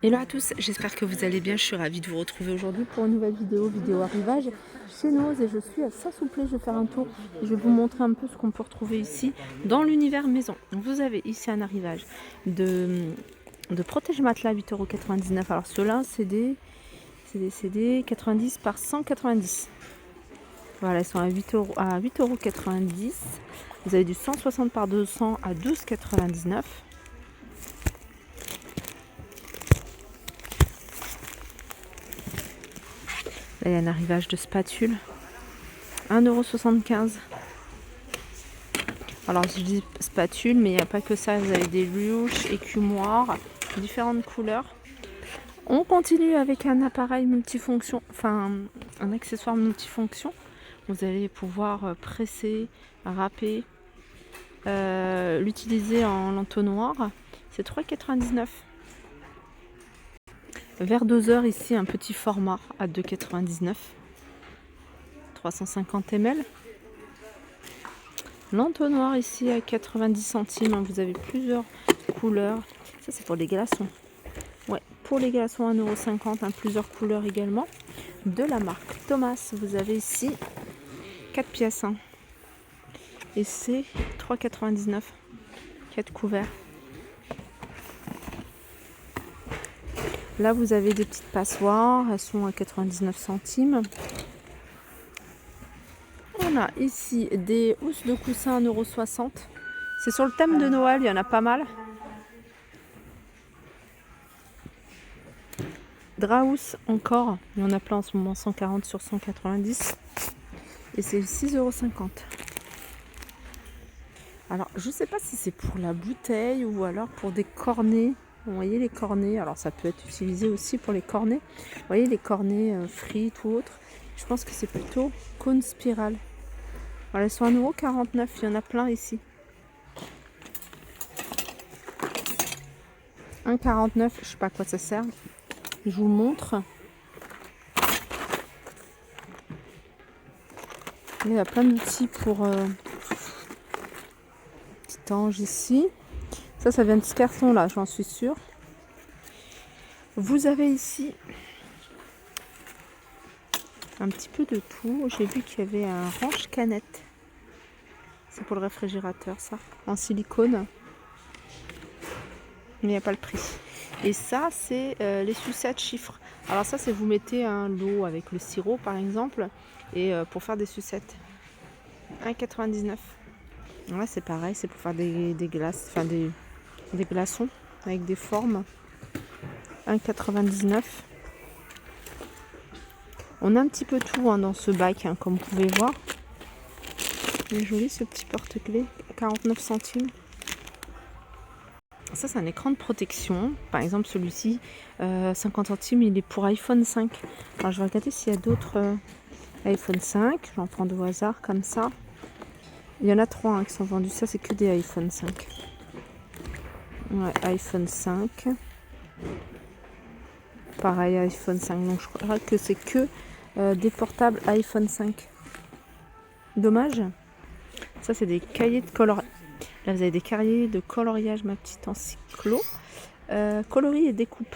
Hello à tous, j'espère que vous allez bien. Je suis ravie de vous retrouver aujourd'hui pour une nouvelle vidéo arrivage chez nous et je suis à Saint-Souplé. Je vais faire un tour et je vais vous montrer un peu ce qu'on peut retrouver ici dans l'univers maison. Donc vous avez ici un arrivage de protège-matelas à 8,99 €. Alors ceux-là c'est des 90 par 190. Voilà, ils sont à 8,90 €. Vous avez du 160 par 200 à 12,99 €. Là, il y a un arrivage de spatule, 1,75 €. Alors, je dis spatule, mais il n'y a pas que ça. Vous avez des louches, écumoires, différentes couleurs. On continue avec un appareil multifonction, enfin un accessoire multifonction. Vous allez pouvoir presser, râper, l'utiliser en l'entonnoir. C'est 3,99 €. Vers doseur ici, un petit format à 2,99 €. 350 ml. L'entonnoir ici à 90 centimes. Vous avez plusieurs couleurs. Ça c'est pour les glaçons. Ouais, pour les glaçons 1,50 €, plusieurs couleurs également. De la marque Thomas. Vous avez ici 4 pièces. Et c'est 3,99 €. 4 couverts. Là vous avez des petites passoires. Elles sont à 99 centimes. On a ici des housses de coussin 1,60 €. C'est sur le thème de Noël, il y en a pas mal. Drahousse encore, il y en a plein en ce moment, 140 sur 190. Et c'est 6,50 €. Alors je sais pas si c'est pour la bouteille ou alors pour des cornets. Vous voyez les cornets, alors ça peut être utilisé aussi pour les cornets. Vous voyez les cornets frites ou autres. Je pense que c'est plutôt cône spirale. Voilà, elles sont à 1,49 €, il y en a plein ici. 1,49 €, je sais pas à quoi ça sert. Je vous montre. Il y a plein d'outils pour petit ange ici. Ça vient de ce carton là, j'en suis sûre. Vous avez ici un petit peu de tout. J'ai vu qu'il y avait un range canette. C'est pour le réfrigérateur ça, en silicone. Mais il n'y a pas le prix. Et ça c'est les sucettes chiffres. Alors ça c'est vous mettez un lot avec le sirop par exemple. Et pour faire des sucettes. 1,99 €. Là c'est pareil, c'est pour faire des glaces, enfin des glaçons avec des formes. 1,99 €. On a un petit peu tout dans ce bac, comme vous pouvez voir. Il est joli ce petit porte-clés, 49 centimes. Ça c'est un écran de protection. Par exemple celui-ci, 50 centimes, il est pour iPhone 5. Alors je vais regarder s'il y a d'autres iPhone 5. J'en prends au hasard comme ça. Il y en a 3 qui sont vendus. Ça c'est que des iPhone 5. Ouais, iPhone 5. Pareil, iPhone 5. Donc je crois que c'est que des portables iPhone 5. Dommage. Ça c'est des cahiers de coloriage. Là vous avez des cahiers de coloriage, ma petite encyclo. Coloris et découpe.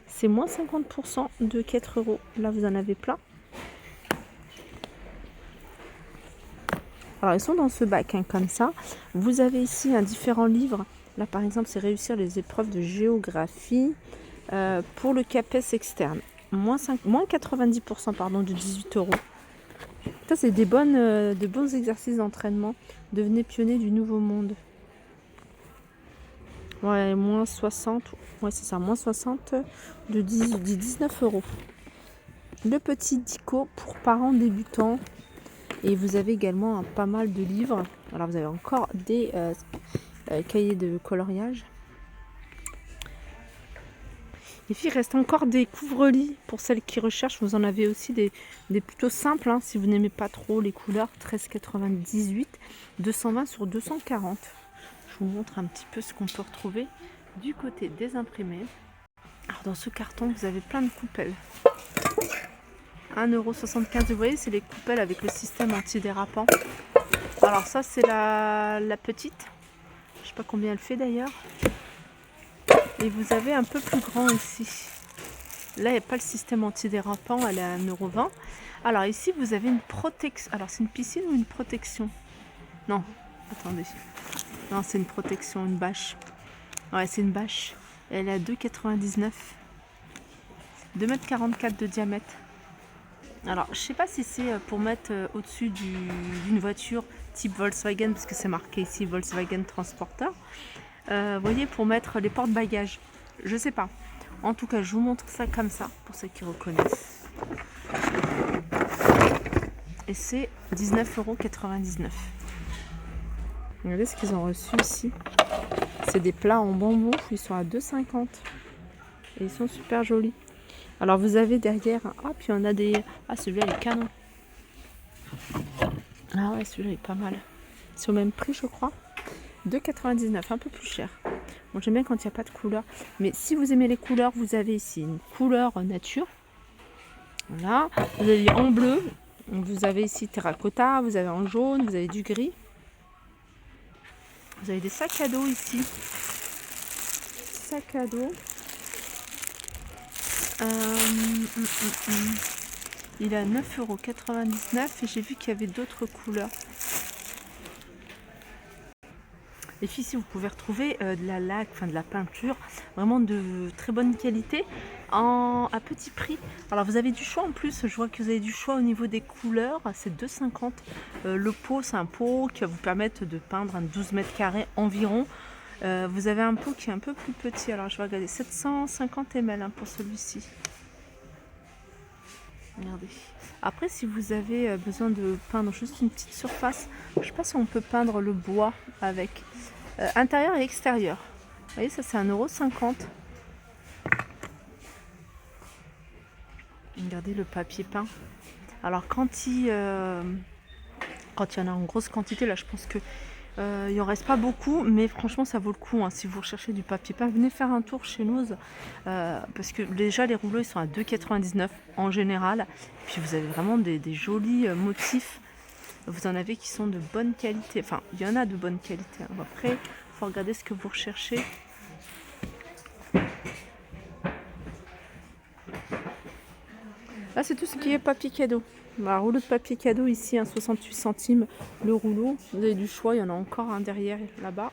C'est moins 50% de 4 €. Là vous en avez plein. Alors ils sont dans ce bac comme ça. Vous avez ici différents livres. Là par exemple c'est réussir les épreuves de géographie pour le CAPES externe. Moins 90% pardon, de 18 €. Ça c'est de bons exercices d'entraînement. Devenez pionnier du nouveau monde. Ouais, moins 60. Ouais c'est ça, moins 60 de 19 €. Le petit dico pour parents débutants. Et vous avez également pas mal de livres. Alors vous avez encore des cahiers de coloriage. Et puis il reste encore des couvre-lits pour celles qui recherchent. Vous en avez aussi des plutôt simples si vous n'aimez pas trop les couleurs. 13,98, 220 sur 240. Je vous montre un petit peu ce qu'on peut retrouver du côté des imprimés. Alors dans ce carton vous avez plein de coupelles. 1,75 €. Vous voyez, c'est les coupelles avec le système antidérapant. Alors ça c'est la petite. Je sais pas combien elle fait d'ailleurs. Et vous avez un peu plus grand ici. Là, il n'y a pas le système antidérapant, elle est à 1,20 €. Alors ici, vous avez une protection. Alors, c'est une piscine ou une protection? Non, attendez. Non, c'est une protection, une bâche. Ouais, c'est une bâche. Elle est à 2,99 €. 2,44 m de diamètre. Alors, je sais pas si c'est pour mettre au-dessus d'une voiture type Volkswagen, parce que c'est marqué ici Volkswagen Transporter. Vous voyez, pour mettre les porte-bagages. Je sais pas. En tout cas, je vous montre ça comme ça, pour ceux qui reconnaissent. Et c'est 19,99 €. Regardez ce qu'ils ont reçu ici. C'est des plats en bambou, ils sont à 2,50 €. Et ils sont super jolis. Alors vous avez derrière, ah puis on a des, ah celui-là il est canon. Ah ouais, celui-là il est pas mal. C'est au même prix je crois. 2,99 €, un peu plus cher. Bon, j'aime bien quand il n'y a pas de couleur. Mais si vous aimez les couleurs, vous avez ici une couleur nature. Voilà. Vous avez en bleu. Vous avez ici terracotta. Vous avez en jaune. Vous avez du gris. Vous avez des sacs à dos ici. Sacs à dos. Il est à 9,99 € et j'ai vu qu'il y avait d'autres couleurs. Les filles, ici, vous pouvez retrouver de la laque, enfin de la peinture, vraiment de très bonne qualité, à petit prix. Alors, vous avez du choix en plus. Je vois que vous avez du choix au niveau des couleurs. C'est 2,50 €. Le pot, c'est un pot qui va vous permettre de peindre un 12 m² environ. Vous avez un pot qui est un peu plus petit. Alors, je vais regarder. 750 ml pour celui-ci. Regardez. Après, si vous avez besoin de peindre juste une petite surface, je ne sais pas si on peut peindre le bois avec intérieur et extérieur. Vous voyez, ça c'est 1,50 €. Regardez le papier peint. Alors quand il y en a en grosse quantité, là je pense que il en reste pas beaucoup, mais franchement ça vaut le coup hein. Si vous recherchez du papier peint, venez faire un tour chez nous parce que déjà les rouleaux ils sont à 2,99 € en général. Puis vous avez vraiment des jolis motifs. Vous en avez qui sont de bonne qualité. Enfin, il y en a de bonne qualité. Après, il faut regarder ce que vous recherchez. Là, c'est tout ce qui est papier cadeau. Un rouleau de papier cadeau ici, 68 centimes le rouleau. Vous avez du choix, il y en a encore un derrière là-bas.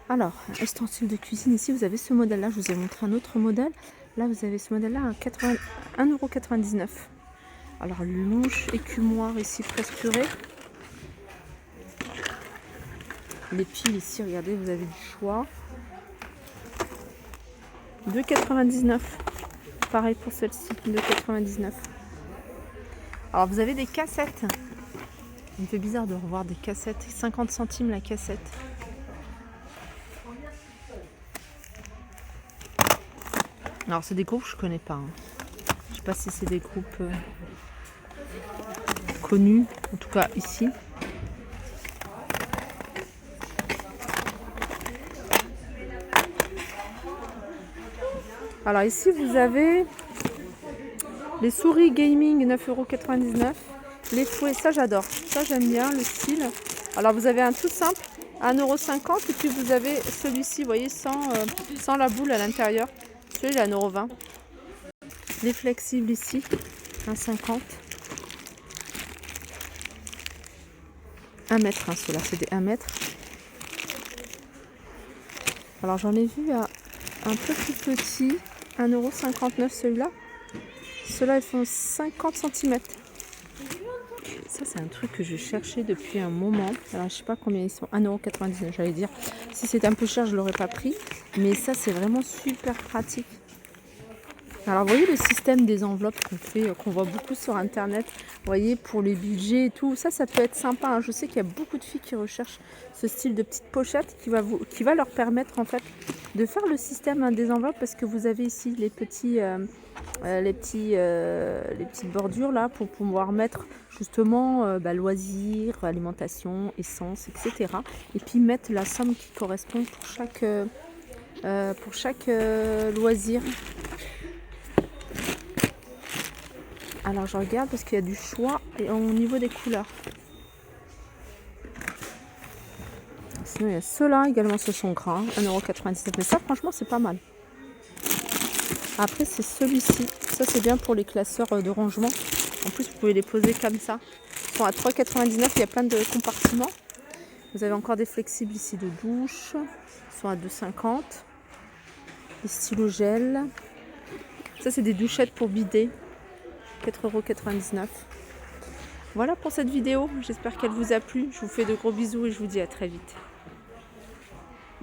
Alors, ustensile de cuisine, ici vous avez ce modèle-là. Je vous ai montré un autre modèle. Là, vous avez ce modèle-là à 1,99 €. Alors, longe écumoire ici, pressuré. Les piles ici, regardez, vous avez du choix. 2,99 €. Pareil pour celle-ci, 2,99 €. Alors, vous avez des cassettes. Il me fait bizarre de revoir des cassettes. 50 centimes la cassette. Alors, c'est des groupes que je connais pas. Je sais pas si c'est des groupes connus. En tout cas, ici. Alors ici vous avez les souris gaming 9,99 €. Les fouets, ça j'adore. Ça j'aime bien le style. Alors vous avez un tout simple à 1,50 € et puis vous avez celui-ci, vous voyez, sans la boule à l'intérieur. Celui-là à 1,20 €. Les flexibles ici, 1,50 €. 1 mètre, hein, ceux-là, c'est des 1 mètre. Alors j'en ai vu à un peu plus petit, 1,59 € celui-là. Ceux-là, ils font 50 cm. Ça, c'est un truc que je cherchais depuis un moment. Alors, je sais pas combien ils sont. 1,99 €, j'allais dire. Si c'était un peu cher, je l'aurais pas pris. Mais ça, c'est vraiment super pratique. Alors, vous voyez le système des enveloppes qu'on voit beaucoup sur Internet. Vous voyez, pour les budgets et tout. Ça peut être sympa. Hein. Je sais qu'il y a beaucoup de filles qui recherchent ce style de petite pochette qui va leur permettre, en fait, de faire le système des enveloppes. Parce que vous avez ici les petites bordures là pour pouvoir mettre justement loisirs, alimentation, essence, etc. Et puis mettre la somme qui correspond pour chaque loisir. Alors je regarde parce qu'il y a du choix et au niveau des couleurs. Sinon, il y a ceux-là également, ce sont gras, 1,97 €. Mais ça, franchement, c'est pas mal. Après, c'est celui-ci. Ça, c'est bien pour les classeurs de rangement. En plus, vous pouvez les poser comme ça. Ils sont à 3,99 €. Il y a plein de compartiments. Vous avez encore des flexibles ici de douche. Ils sont à 2,50 €. Des stylos gel. Ça, c'est des douchettes pour bidet. 4,99 €. Voilà pour cette vidéo. J'espère qu'elle vous a plu. Je vous fais de gros bisous et je vous dis à très vite.